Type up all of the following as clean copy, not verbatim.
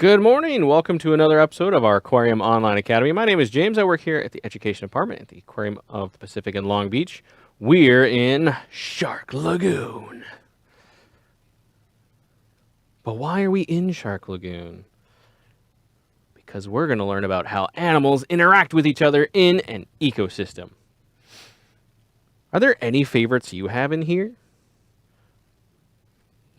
Good morning. Welcome to another episode of our Aquarium Online Academy. My name is James. I work here at the Education Department at the Aquarium of the Pacific in Long Beach. We're in Shark Lagoon. But why are we in Shark Lagoon? Because we're going to learn about how animals interact with each other in an ecosystem. Are there any favorites you have in here?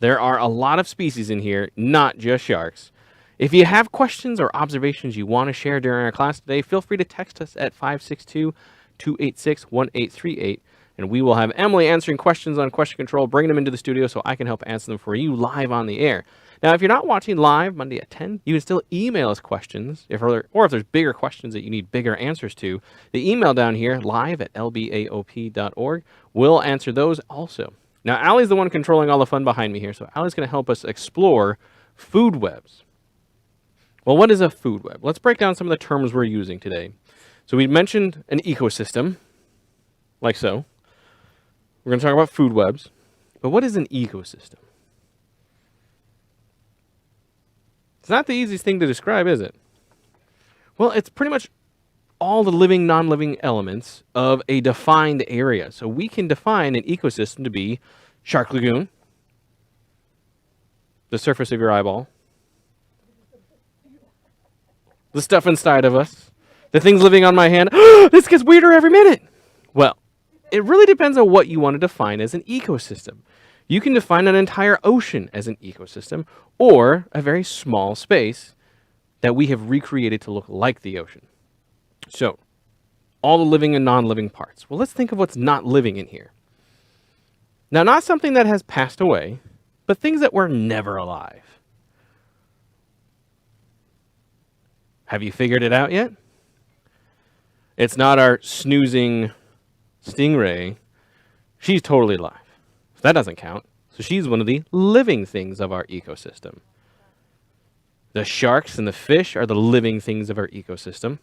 There are a lot of species in here, not just sharks. If you have questions or observations you want to share during our class today, feel free to text us at 562-286-1838, and we will have Emily answering questions on question control, bringing them into the studio so I can help answer them for you live on the air. Now, if you're not watching live Monday at 10, you can still email us questions, if there's bigger questions that you need bigger answers to. The email down here, live@lbaop.org, will answer those also. Now, Allie's the one controlling all the fun behind me here, so Allie's going to help us explore food webs. Well, what is a food web? Let's break down some of the terms we're using today. So we mentioned an ecosystem, like so. We're going to talk about food webs. But what is an ecosystem? It's not the easiest thing to describe, is it? Well, it's pretty much all the living, non-living elements of a defined area. So we can define an ecosystem to be Shark Lagoon, the surface of your eyeball, the stuff inside of us, the things living on my hand. This gets weirder every minute. Well, it really depends on what you want to define as an ecosystem. You can define an entire ocean as an ecosystem, or a very small space that we have recreated to look like the ocean. So, all the living and non-living parts. Well, let's think of what's not living in here. Now, not something that has passed away, but things that were never alive. Have you figured it out yet? It's not our snoozing stingray. She's totally alive. So that doesn't count. So she's one of the living things of our ecosystem. The sharks and the fish are the living things of our ecosystem.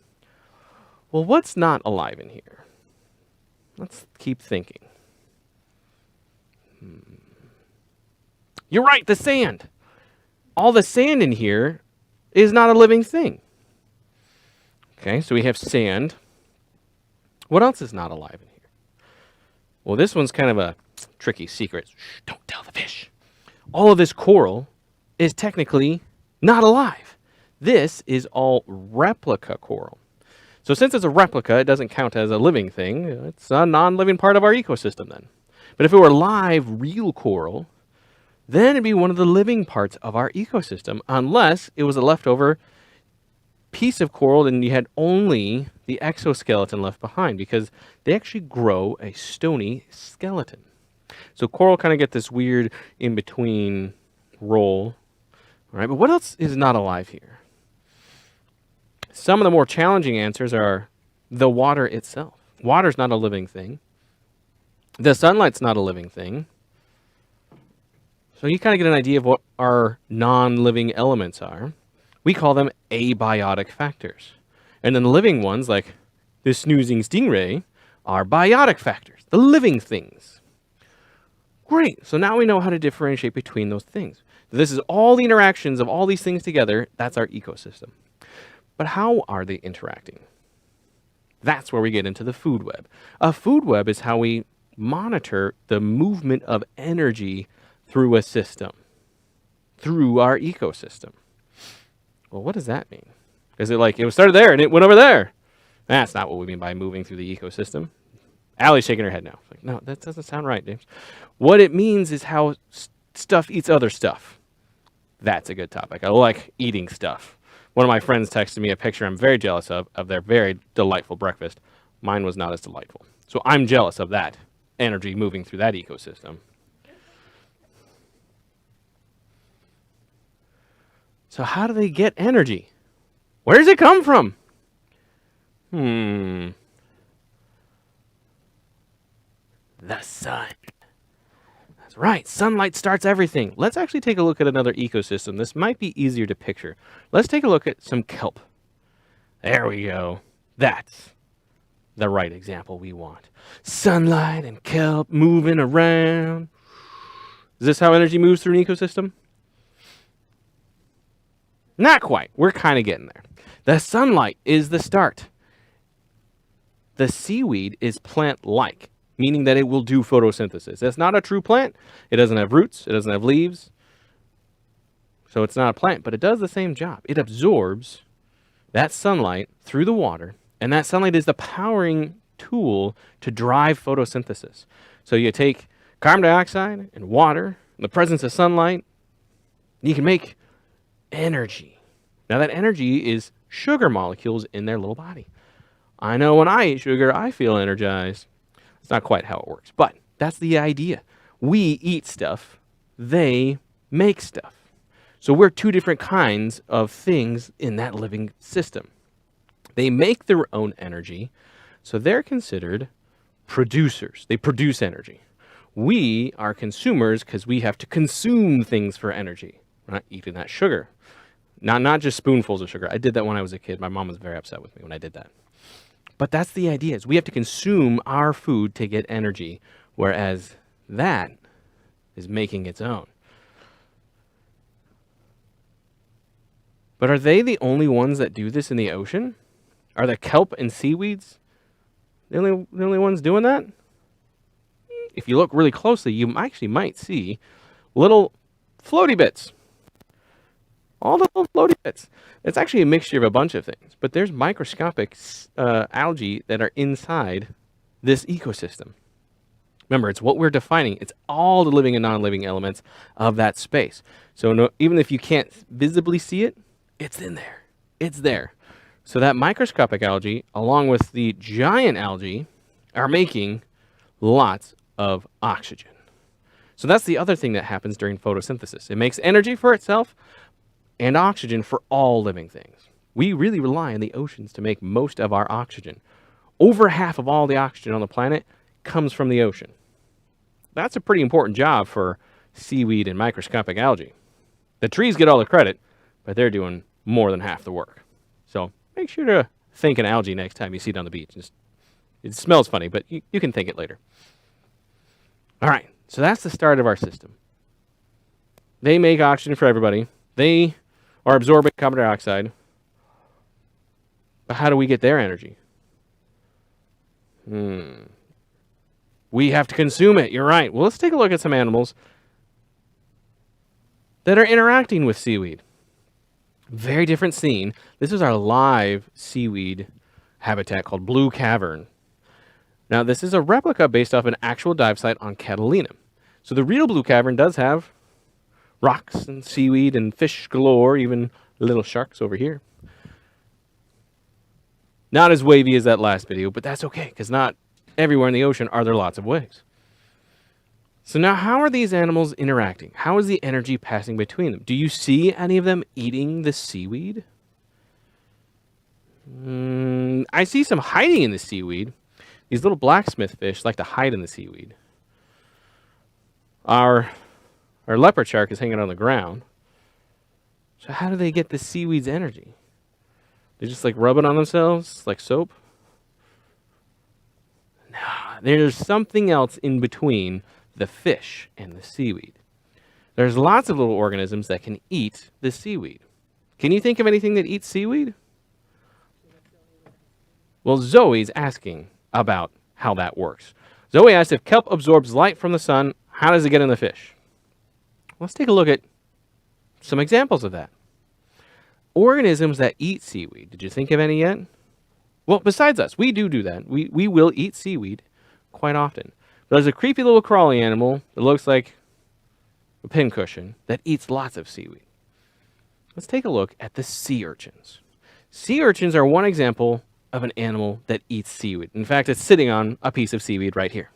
Well, what's not alive in here? Let's keep thinking. You're right, the sand. All the sand in here is not a living thing. Okay, so we have sand. What else is not alive in here? Well, this one's kind of a tricky secret. Shh, don't tell the fish. All of this coral is technically not alive. This is all replica coral. So since it's a replica, it doesn't count as a living thing. It's a non-living part of our ecosystem then. But if it were live, real coral, then it'd be one of the living parts of our ecosystem, unless it was a leftover piece of coral and you had only the exoskeleton left behind, because they actually grow a stony skeleton. So coral kind of get this weird in-between role. All right, but what else is not alive here? Some of the more challenging answers are the water itself. Water's not a living thing. The sunlight's not a living thing. So you kind of get an idea of what our non-living elements are. We call them abiotic factors. And then the living ones, like the snoozing stingray, are biotic factors, the living things. Great, so now we know how to differentiate between those things. This is all the interactions of all these things together. That's our ecosystem. But how are they interacting? That's where we get into the food web. A food web is how we monitor the movement of energy through a system, through our ecosystem. Well, what does that mean? Is it like it was started there and it went over there? That's not what we mean by moving through the ecosystem. Allie's shaking her head now. Like, no, that doesn't sound right, James. What it means is how stuff eats other stuff. That's a good topic. I like eating stuff. One of my friends texted me a picture I'm very jealous of their very delightful breakfast. Mine was not as delightful. So I'm jealous of that energy moving through that ecosystem. So how do they get energy? Where does it come from? The sun. That's right. Sunlight starts everything. Let's actually take a look at another ecosystem. This might be easier to picture. Let's take a look at some kelp. There we go. That's the right example we want. Sunlight and kelp moving around. Is this how energy moves through an ecosystem? Not quite. We're kind of getting there. The sunlight is the start. The seaweed is plant-like, meaning that it will do photosynthesis. It's not a true plant. It doesn't have roots. It doesn't have leaves. So it's not a plant, but it does the same job. It absorbs that sunlight through the water, and that sunlight is the powering tool to drive photosynthesis. So you take carbon dioxide and water, in the presence of sunlight, you can make energy. Now that energy is sugar molecules in their little body. I know when I eat sugar, I feel energized. It's not quite how it works, but that's the idea. We eat stuff, they make stuff. So we're two different kinds of things in that living system. They make their own energy, so they're considered producers. They produce energy. We are consumers because we have to consume things for energy. We're not eating that sugar. Not just spoonfuls of sugar. I did that when I was a kid. My mom was very upset with me when I did that. But that's the idea, is we have to consume our food to get energy, whereas that is making its own. But are they the only ones that do this in the ocean? Are the kelp and seaweeds the only ones doing that? If you look really closely, you actually might see little floaty bits. All the little floaty bits. It's actually a mixture of a bunch of things. But there's microscopic algae that are inside this ecosystem. Remember, it's what we're defining. It's all the living and non-living elements of that space. So even if you can't visibly see it, it's in there. It's there. So that microscopic algae, along with the giant algae, are making lots of oxygen. So that's the other thing that happens during photosynthesis. It makes energy for itself and oxygen for all living things. We really rely on the oceans to make most of our oxygen. Over half of all the oxygen on the planet comes from the ocean. That's a pretty important job for seaweed and microscopic algae. The trees get all the credit, but they're doing more than half the work. So make sure to think an algae next time you see it on the beach. It smells funny, but you can think it later. All right, so that's the start of our system. They make oxygen for everybody. They are absorbing carbon dioxide. But how do we get their energy? We have to consume it. You're right. Well, let's take a look at some animals that are interacting with seaweed. Very different scene. This is our live seaweed habitat called Blue Cavern. Now, this is a replica based off an actual dive site on Catalina. So the real Blue Cavern does have rocks and seaweed and fish galore, even little sharks over here. Not as wavy as that last video, but that's okay, because not everywhere in the ocean are there lots of waves. So now how are these animals interacting? How is the energy passing between them? Do you see any of them eating the seaweed? I see some hiding in the seaweed. These little blacksmith fish like to hide in the seaweed. Our leopard shark is hanging on the ground. So how do they get the seaweed's energy? They just like rub it on themselves like soap? No, there's something else in between the fish and the seaweed. There's lots of little organisms that can eat the seaweed. Can you think of anything that eats seaweed? Well, Zoe's asking about how that works. Zoe asked, if kelp absorbs light from the sun, how does it get in the fish? Let's take a look at some examples of that. Organisms that eat seaweed. Did you think of any yet? Well, besides us, we do that. We will eat seaweed quite often. But there's a creepy little crawly animal that looks like a pincushion that eats lots of seaweed. Let's take a look at the sea urchins. Sea urchins are one example of an animal that eats seaweed. In fact, it's sitting on a piece of seaweed right here.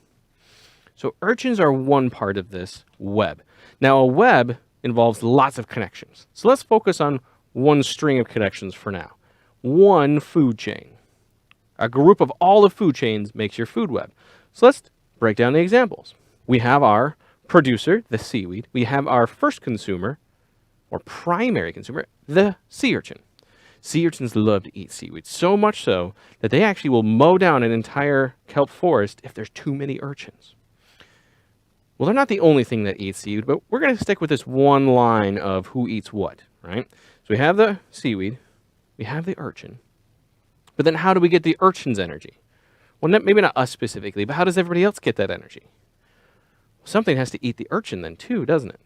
So urchins are one part of this web. Now, a web involves lots of connections. So let's focus on one string of connections for now. One food chain. A group of all the food chains makes your food web. So let's break down the examples. We have our producer, the seaweed. We have our first consumer, or primary consumer, the sea urchin. Sea urchins love to eat seaweed, so much so that they actually will mow down an entire kelp forest if there's too many urchins. Well, they're not the only thing that eats seaweed, but we're going to stick with this one line of who eats what, right? So we have the seaweed, we have the urchin, but then how do we get the urchin's energy? Well, maybe not us specifically, but how does everybody else get that energy? Something has to eat the urchin then too, doesn't it?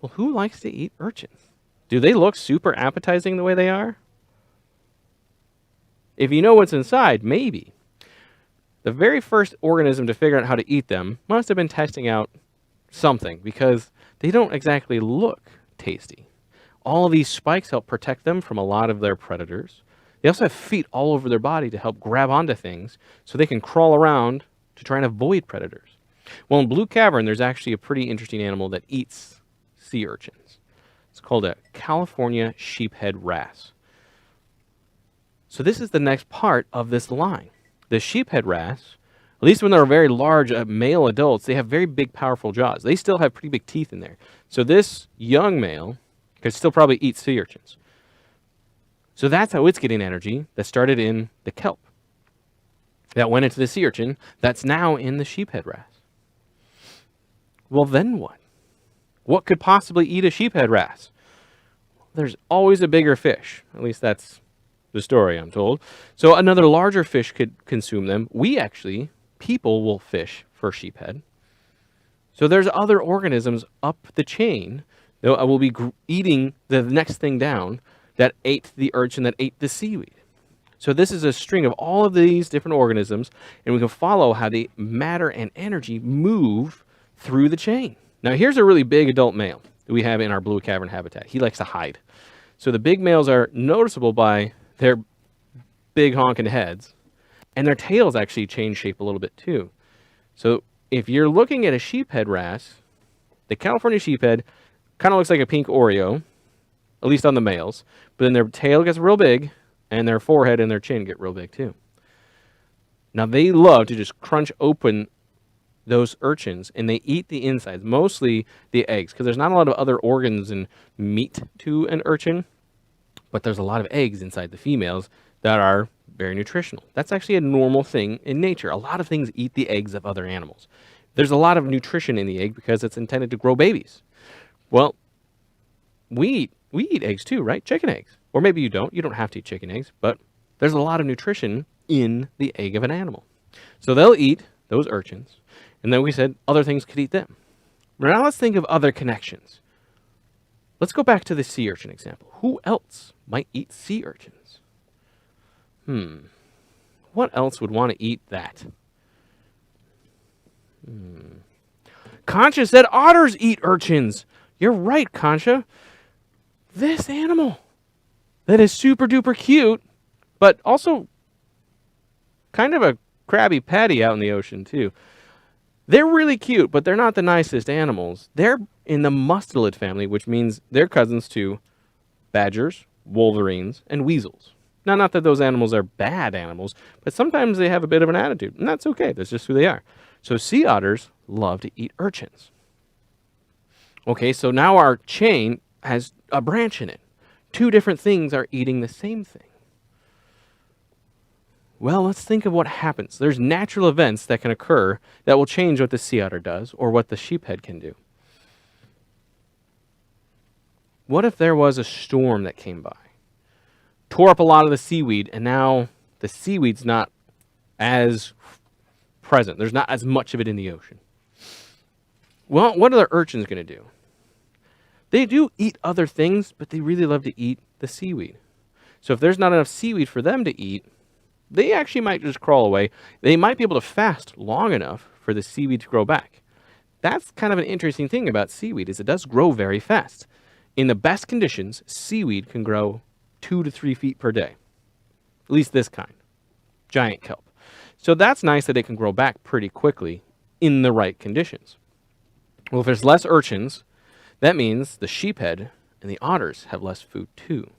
Well, who likes to eat urchins? Do they look super appetizing the way they are? If you know what's inside, maybe. The very first organism to figure out how to eat them must have been testing out something, because they don't exactly look tasty. All of these spikes help protect them from a lot of their predators. They also have feet all over their body to help grab onto things so they can crawl around to try and avoid predators. Well, in Blue Cavern, there's actually a pretty interesting animal that eats sea urchins. It's called a California sheephead wrasse. So this is the next part of this line. The sheephead wrasse, at least when they're very large male adults, they have very big, powerful jaws. They still have pretty big teeth in there. So this young male could still probably eat sea urchins. So that's how it's getting energy that started in the kelp. That went into the sea urchin, that's now in the sheephead wrasse. Well, then what? What could possibly eat a sheephead wrasse? There's always a bigger fish. At least that's the story, I'm told. So another larger fish could consume them. People will fish for sheephead. So there's other organisms up the chain that will be eating the next thing down that ate the urchin, that ate the seaweed. So this is a string of all of these different organisms, and we can follow how the matter and energy move through the chain. Now here's a really big adult male that we have in our Blue Cavern habitat. He likes to hide. So the big males are noticeable by their big honking heads, and their tails actually change shape a little bit too. So if you're looking at a sheephead wrasse, the California sheephead kind of looks like a pink Oreo, at least on the males, but then their tail gets real big, and their forehead and their chin get real big too. Now they love to just crunch open those urchins, and they eat the insides, mostly the eggs, because there's not a lot of other organs and meat to an urchin, but there's a lot of eggs inside the females that are very nutritional. That's actually a normal thing in nature. A lot of things eat the eggs of other animals. There's a lot of nutrition in the egg because it's intended to grow babies. Well, we eat eggs too, right? Chicken eggs. Or maybe you don't. You don't have to eat chicken eggs, but there's a lot of nutrition in the egg of an animal. So they'll eat those urchins, and then we said other things could eat them. Now let's think of other connections. Let's go back to the sea urchin example. Who else might eat sea urchins? What else would want to eat that? Concha said otters eat urchins. You're right, Concha. This animal that is super duper cute, but also kind of a Krabby Patty out in the ocean too. They're really cute, but they're not the nicest animals. They're in the mustelid family, which means they're cousins to badgers, wolverines, and weasels. Now, not that those animals are bad animals, but sometimes they have a bit of an attitude, and that's okay. That's just who they are. So sea otters love to eat urchins. Okay, so now our chain has a branch in it. Two different things are eating the same thing. Well, let's think of what happens. There's natural events that can occur that will change what the sea otter does or what the sheephead can do. What if there was a storm that came by, tore up a lot of the seaweed, and now the seaweed's not as present. There's not as much of it in the ocean. Well, what are the urchins going to do? They do eat other things, but they really love to eat the seaweed. So if there's not enough seaweed for them to eat, they actually might just crawl away. They might be able to fast long enough for the seaweed to grow back. That's kind of an interesting thing about seaweed, is it does grow very fast. In the best conditions, seaweed can grow 2 to 3 feet per day. At least this kind. Giant kelp. So that's nice that it can grow back pretty quickly in the right conditions. Well, if there's less urchins, that means the sheephead and the otters have less food too.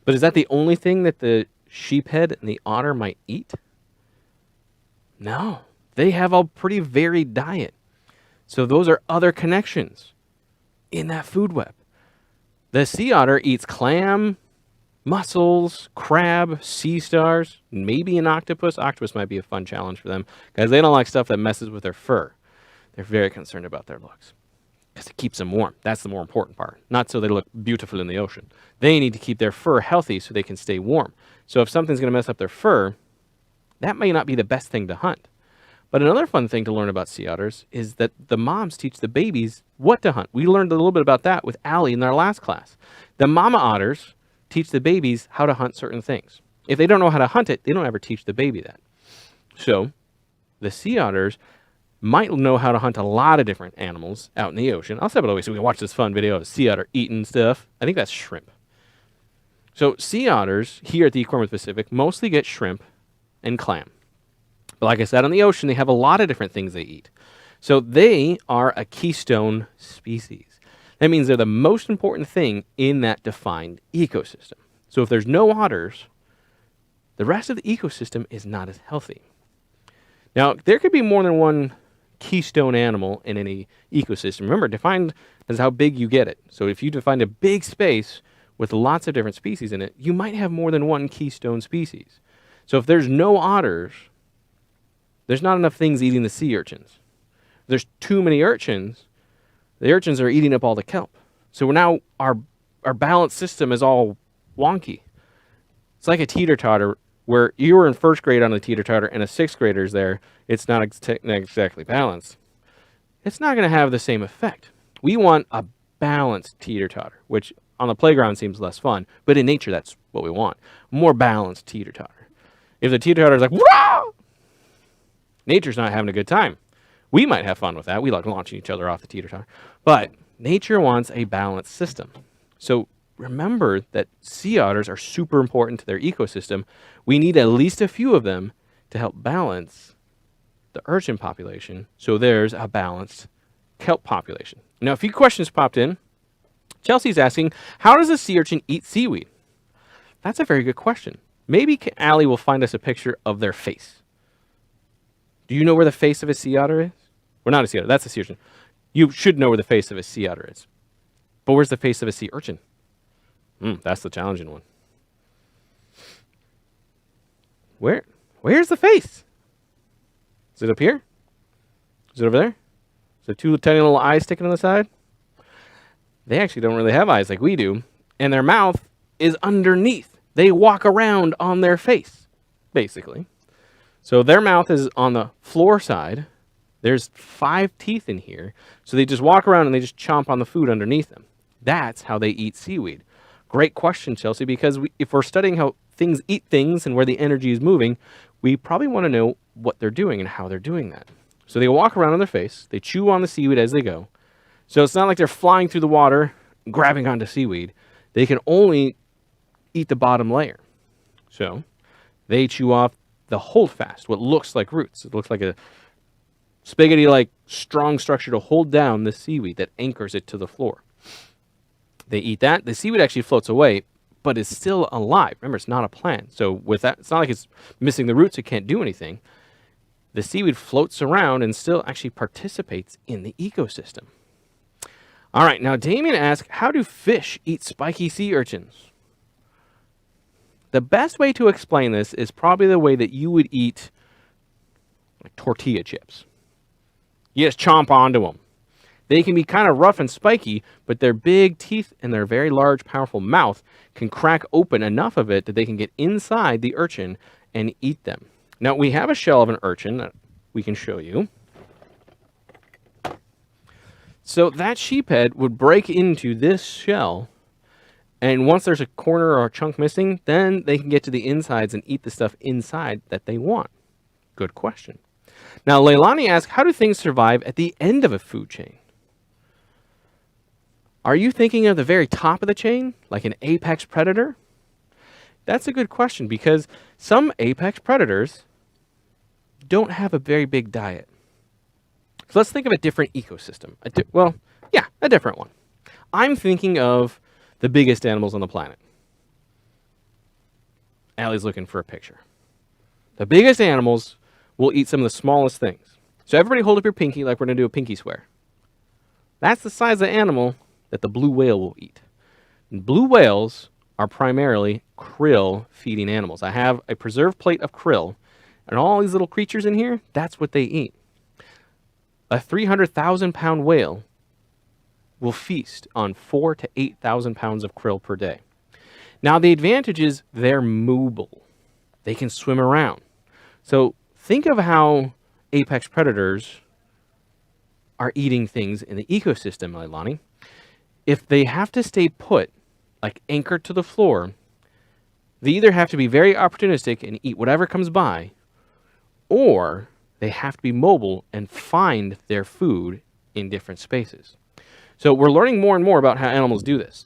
But is that the only thing that the sheephead and the otter might eat? No. They have a pretty varied diet. So those are other connections in that food web. The sea otter eats clam, mussels, crab, sea stars, maybe an octopus. Octopus might be a fun challenge for them because they don't like stuff that messes with their fur. They're very concerned about their looks. because it keeps them warm. That's the more important part. Not so they look beautiful in the ocean. They need to keep their fur healthy so they can stay warm. So if something's going to mess up their fur, that may not be the best thing to hunt. But another fun thing to learn about sea otters is that the moms teach the babies what to hunt. We learned a little bit about that with Allie in our last class. The mama otters teach the babies how to hunt certain things. If they don't know how to hunt it, they don't ever teach the baby that. So the sea otters might know how to hunt a lot of different animals out in the ocean. I'll step it away so we can watch this fun video of a sea otter eating stuff. I think that's shrimp. So sea otters here at the Aquarium of the Pacific mostly get shrimp and clam. But like I said, on the ocean, they have a lot of different things they eat. So they are a keystone species. That means they're the most important thing in that defined ecosystem. So if there's no otters, the rest of the ecosystem is not as healthy. Now, there could be more than one keystone animal in any ecosystem. Remember, defined as how big you get it. So if you define a big space with lots of different species in it, you might have more than one keystone species. So if there's no otters, there's not enough things eating the sea urchins. If there's too many urchins, the urchins are eating up all the kelp. So now our balanced system is all wonky. It's like a teeter-totter where you were in first grade on a teeter-totter and a sixth grader's there. It's not exactly balanced. It's not going to have the same effect. We want a balanced teeter-totter, which on the playground seems less fun, but in nature, that's what we want. More balanced teeter-totter. If the teeter-totter is like, whoa! Nature's not having a good time. We might have fun with that. We like launching each other off the teeter-totter. But nature wants a balanced system. So remember that sea otters are super important to their ecosystem. We need at least a few of them to help balance the urchin population so there's a balanced kelp population. Now, a few questions popped in. Chelsea's asking, how does a sea urchin eat seaweed? That's a very good question. Maybe Allie will find us a picture of their face. Do you know where the face of a sea otter is? Well, not a sea otter. That's a sea urchin. You should know where the face of a sea otter is. But where's the face of a sea urchin? That's the challenging one. Where's the face? Is it up here? Is it over there? Is there two tiny little eyes sticking on the side? They actually don't really have eyes like we do. And their mouth is underneath. They walk around on their face, basically. So their mouth is on the floor side. There's 5 teeth in here. So they just walk around and they just chomp on the food underneath them. That's how they eat seaweed. Great question, Chelsea, because if we're studying how things eat things and where the energy is moving, we probably want to know what they're doing and how they're doing that. So they walk around on their face. They chew on the seaweed as they go. So it's not like they're flying through the water, grabbing onto seaweed. They can only eat the bottom layer. So they chew off the holdfast, what looks like roots. It looks like a spaghetti-like strong structure to hold down the seaweed that anchors it to the floor. They eat that. The seaweed actually floats away, but is still alive. Remember, it's not a plant. So with that, it's not like it's missing the roots. It can't do anything. The seaweed floats around and still actually participates in the ecosystem. All right, now Damien asks, how do fish eat spiky sea urchins? The best way to explain this is probably the way that you would eat like tortilla chips. You just chomp onto them. They can be kind of rough and spiky, but their big teeth and their very large, powerful mouth can crack open enough of it that they can get inside the urchin and eat them. Now, we have a shell of an urchin that we can show you. So that sheephead would break into this shell, and once there's a corner or a chunk missing, then they can get to the insides and eat the stuff inside that they want. Good question. Now, Leilani asks, how do things survive at the end of a food chain? Are you thinking of the very top of the chain, like an apex predator? That's a good question because some apex predators don't have a very big diet. So let's think of a different ecosystem. A different one. I'm thinking of the biggest animals on the planet. Allie's looking for a picture. The biggest animals will eat some of the smallest things. So everybody hold up your pinky like we're going to do a pinky swear. That's the size of the animal that the blue whale will eat. And blue whales are primarily krill-feeding animals. I have a preserved plate of krill, and all these little creatures in here, that's what they eat. A 300,000-pound whale will feast on 4,000 to 8,000 pounds of krill per day. Now, the advantage is they're mobile. They can swim around. So think of how apex predators are eating things in the ecosystem, Leilani. If they have to stay put, like anchored to the floor, they either have to be very opportunistic and eat whatever comes by, or they have to be mobile and find their food in different spaces. So we're learning more and more about how animals do this.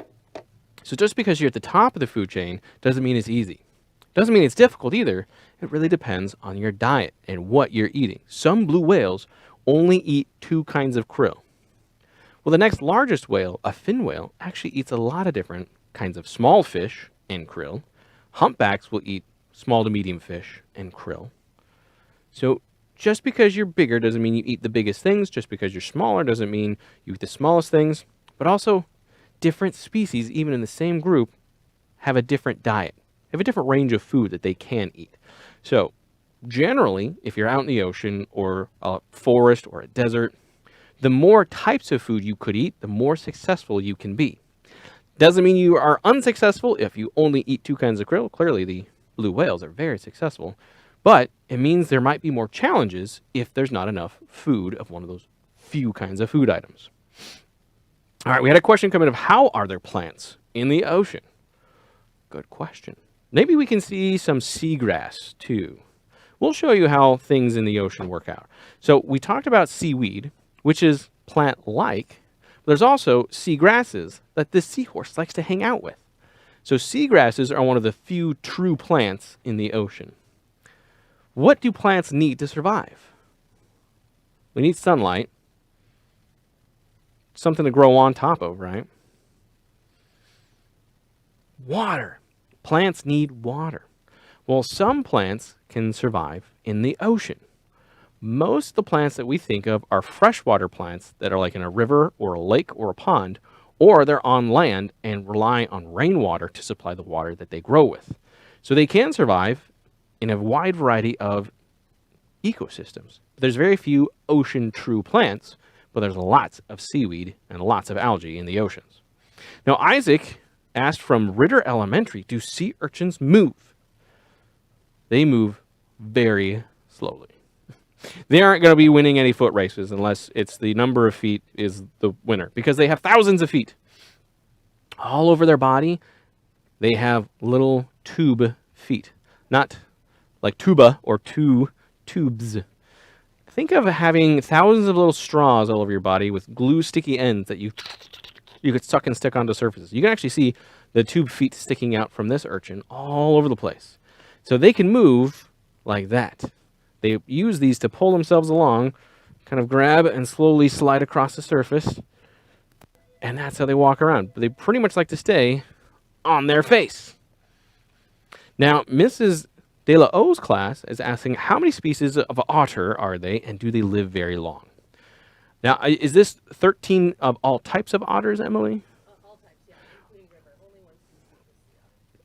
So just because you're at the top of the food chain doesn't mean it's easy. Doesn't mean it's difficult either. It really depends on your diet and what you're eating. Some blue whales only eat 2 kinds of krill. Well, the next largest whale, a fin whale, actually eats a lot of different kinds of small fish and krill. Humpbacks will eat small to medium fish and krill. So just because you're bigger doesn't mean you eat the biggest things. Just because you're smaller doesn't mean you eat the smallest things. But also, different species, even in the same group, have a different diet, have a different range of food that they can eat. So generally, if you're out in the ocean or a forest or a desert, the more types of food you could eat, the more successful you can be. Doesn't mean you are unsuccessful if you only eat 2 kinds of krill. Clearly, the blue whales are very successful. But it means there might be more challenges if there's not enough food of one of those few kinds of food items. All right, we had a question come in of how are there plants in the ocean? Good question. Maybe we can see some seagrass too. We'll show you how things in the ocean work out. So we talked about seaweed, which is plant-like. There's also seagrasses that this seahorse likes to hang out with. So seagrasses are one of the few true plants in the ocean. What do plants need to survive? We need sunlight. Something to grow on top of, right? Water. Plants need water. Well, some plants can survive in the ocean. Most of the plants that we think of are freshwater plants that are like in a river or a lake or a pond, or they're on land and rely on rainwater to supply the water that they grow with. So they can survive in a wide variety of ecosystems. There's very few ocean true plants, but there's lots of seaweed and lots of algae in the oceans. Now, Isaac asked from Ritter Elementary, do sea urchins move? They move very slowly. They aren't going to be winning any foot races unless it's the number of feet is the winner, because they have thousands of feet. All over their body, they have little tube feet. Not like tuba or two tubes. Think of having thousands of little straws all over your body with glue sticky ends that you could suck and stick onto surfaces. You can actually see the tube feet sticking out from this urchin all over the place. So they can move like that. They use these to pull themselves along, kind of grab and slowly slide across the surface. And that's how they walk around. But they pretty much like to stay on their face. Now, Mrs. De La O's class is asking how many species of otter are they and do they live very long? Now, is this 13 of all types of otters, Emily? All types, yeah, including river. Only one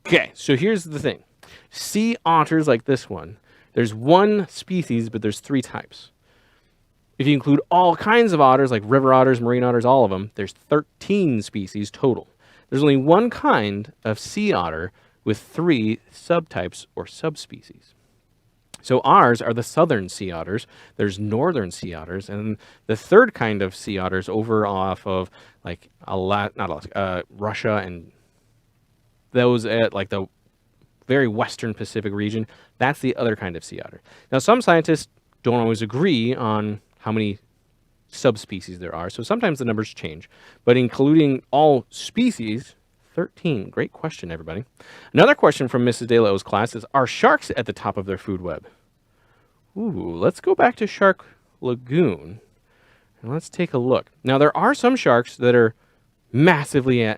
species. Okay, so here's the thing. Sea otters like this one, there's one species, but there's 3 types. If you include all kinds of otters, like river otters, marine otters, all of them, there's 13 species total. There's only one kind of sea otter with 3 subtypes or subspecies. So ours are the southern sea otters. There's northern sea otters, and the third kind of sea otters over off of like Russia and those at like the very western Pacific region. That's the other kind of sea otter. Now, some scientists don't always agree on how many subspecies there are, so sometimes the numbers change. But including all species, 13. Great question, everybody. Another question from Mrs. De La O's class is, are sharks at the top of their food web? Ooh, let's go back to Shark Lagoon, and let's take a look. Now, there are some sharks that are massively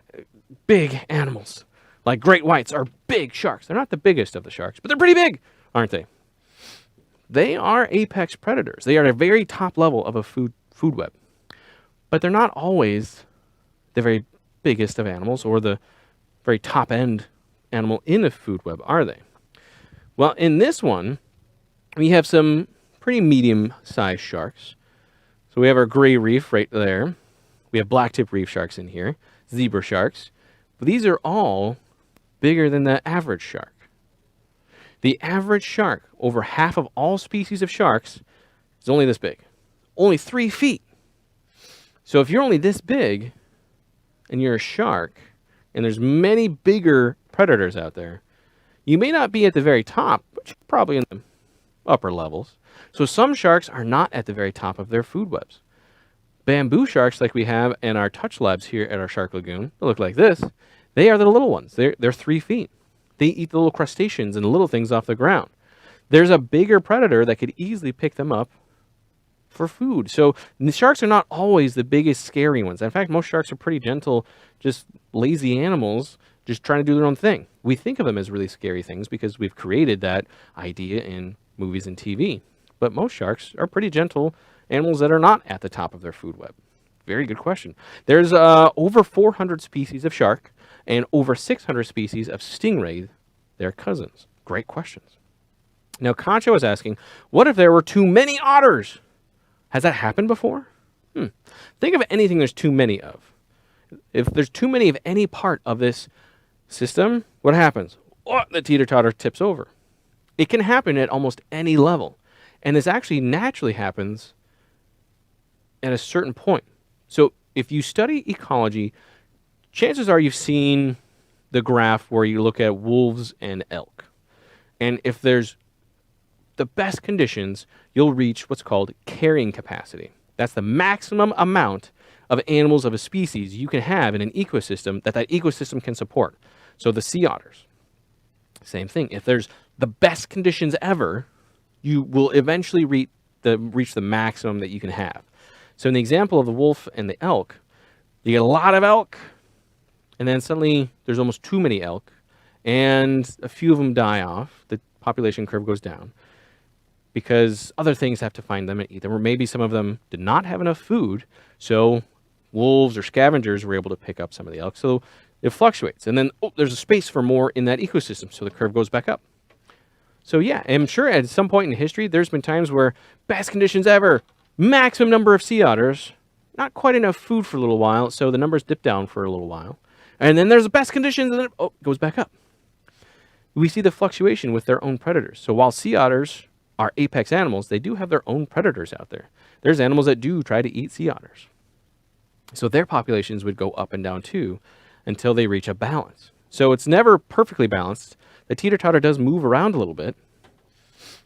big animals. Like great whites are big sharks. They're not the biggest of the sharks, but they're pretty big, aren't they? They are apex predators. They are at a very top level of a food web. But they're not always the very biggest of animals or the very top end animal in a food web, are they? Well, in this one, we have some pretty medium-sized sharks. So we have our gray reef right there. We We have black-tip reef sharks in here, zebra sharks. But these are all bigger than the average shark. The average shark, over half of all species of sharks, is only this big. Only 3 feet. So if you're only this big, and you're a shark, and there's many bigger predators out there, you may not be at the very top, but you're probably in the upper levels. So some sharks are not at the very top of their food webs. Bamboo sharks, like we have in our touch labs here at our shark lagoon, they look like this. They are the little ones. They're 3 feet. They eat the little crustaceans and little things off the ground. There's a bigger predator that could easily pick them up for food. So the sharks are not always the biggest scary ones. In fact, most sharks are pretty gentle, just lazy animals, just trying to do their own thing. We think of them as really scary things because we've created that idea in movies and TV. But most sharks are pretty gentle animals that are not at the top of their food web. Very good question. There's over 400 species of shark and over 600 species of stingray, their cousins. Great questions. Now, Concho is asking, what if there were too many otters? Has that happened before? Think of anything there's too many of. If there's too many of any part of this system, what happens? Oh, the teeter-totter tips over. It can happen at almost any level. And this actually naturally happens at a certain point. So if you study ecology, chances are you've seen the graph where you look at wolves and elk. And if there's the best conditions, you'll reach what's called carrying capacity. That's the maximum amount of animals of a species you can have in an ecosystem that ecosystem can support. So the sea otters, same thing. If there's the best conditions ever, you will eventually reach the maximum that you can have. So in the example of the wolf and the elk, you get a lot of elk, and then suddenly there's almost too many elk, and a few of them die off. The population curve goes down because other things have to find them and eat them, or maybe some of them did not have enough food, so wolves or scavengers were able to pick up some of the elk. So it fluctuates, and then there's a space for more in that ecosystem, so the curve goes back up. So yeah, I'm sure at some point in history, there's been times where best conditions ever, maximum number of sea otters, not quite enough food for a little while, so the numbers dip down for a little while. And then there's the best conditions, and then it goes back up. We see the fluctuation with their own predators. So while sea otters are apex animals, they do have their own predators out there. There's animals that do try to eat sea otters. So their populations would go up and down too until they reach a balance. So it's never perfectly balanced. The teeter-totter does move around a little bit,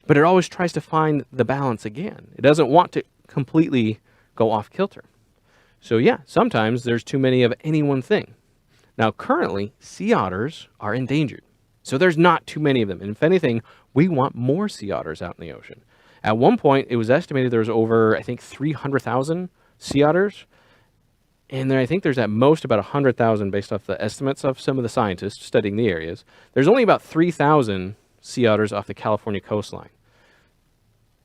but it always tries to find the balance again. It doesn't want to completely go off kilter. So yeah, sometimes there's too many of any one thing. Now currently, sea otters are endangered. So there's not too many of them. And if anything, we want more sea otters out in the ocean. At one point, it was estimated there was over, I think, 300,000 sea otters. And then I think there's at most about 100,000 based off the estimates of some of the scientists studying the areas. There's only about 3,000 sea otters off the California coastline.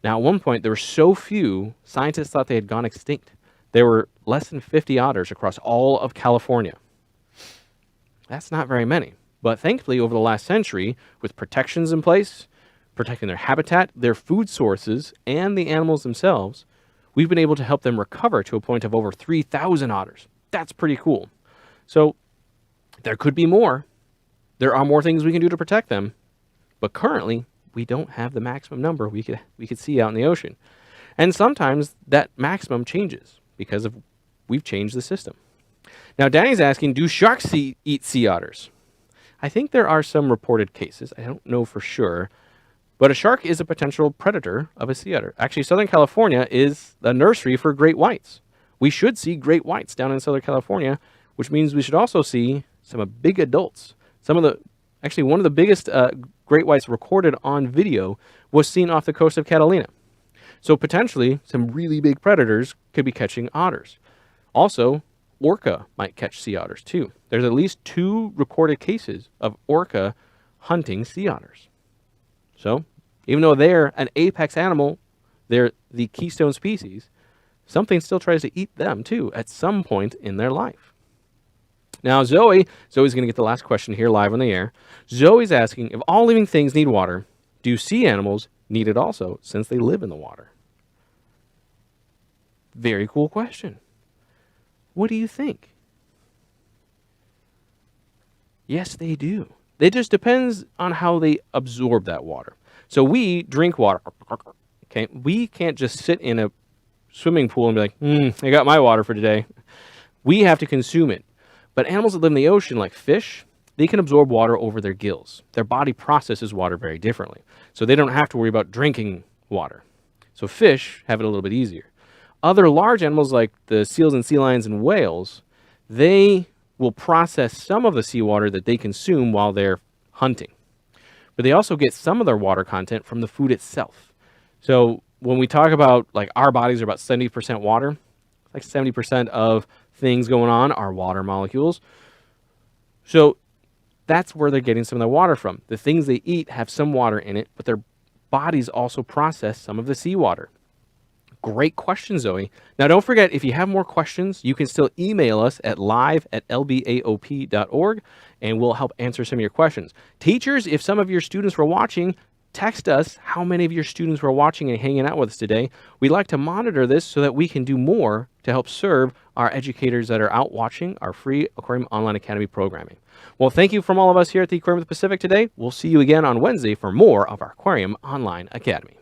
Now, at one point, there were so few, scientists thought they had gone extinct. There were less than 50 otters across all of California. That's not very many. But thankfully, over the last century, with protections in place, protecting their habitat, their food sources, and the animals themselves, we've been able to help them recover to a point of over 3,000 otters. That's pretty cool. So there could be more. There are more things we can do to protect them. But currently, we don't have the maximum number we could see out in the ocean. And sometimes that maximum changes because we've changed the system. Now, Danny's asking, do sharks eat sea otters? I think there are some reported cases. I don't know for sure. But a shark is a potential predator of a sea otter. Actually, Southern California is the nursery for great whites. We should see great whites down in Southern California, which means we should also see some big adults. One of the biggest great whites recorded on video was seen off the coast of Catalina. So potentially, some really big predators could be catching otters. Also, orca might catch sea otters too. There's at least 2 recorded cases of orca hunting sea otters. So, even though they're an apex animal, they're the keystone species, something still tries to eat them too at some point in their life. Now, Zoe's going to get the last question here live on the air. Zoe's asking, if all living things need water, do sea animals need it also, since they live in the water? Very cool question. What do you think? Yes, they do. It just depends on how they absorb that water. So we drink water. Okay, we can't just sit in a swimming pool and be like, I got my water for today. We have to consume it. But animals that live in the ocean, like fish, they can absorb water over their gills. Their body processes water very differently. So they don't have to worry about drinking water. So fish have it a little bit easier. Other large animals like the seals and sea lions and whales, they will process some of the seawater that they consume while they're hunting. But they also get some of their water content from the food itself. So when we talk about, like, our bodies are about 70% water, like 70% of things going on are water molecules. So that's where they're getting some of their water from. The things they eat have some water in it, but their bodies also process some of the seawater. Great question, Zoe. Now, don't forget, if you have more questions, you can still email us at live@lbaop.org, and we'll help answer some of your questions. Teachers, if some of your students were watching, text us how many of your students were watching and hanging out with us today. We'd like to monitor this so that we can do more to help serve our educators that are out watching our free Aquarium Online Academy programming. Well, thank you from all of us here at the Aquarium of the Pacific today. We'll see you again on Wednesday for more of our Aquarium Online Academy.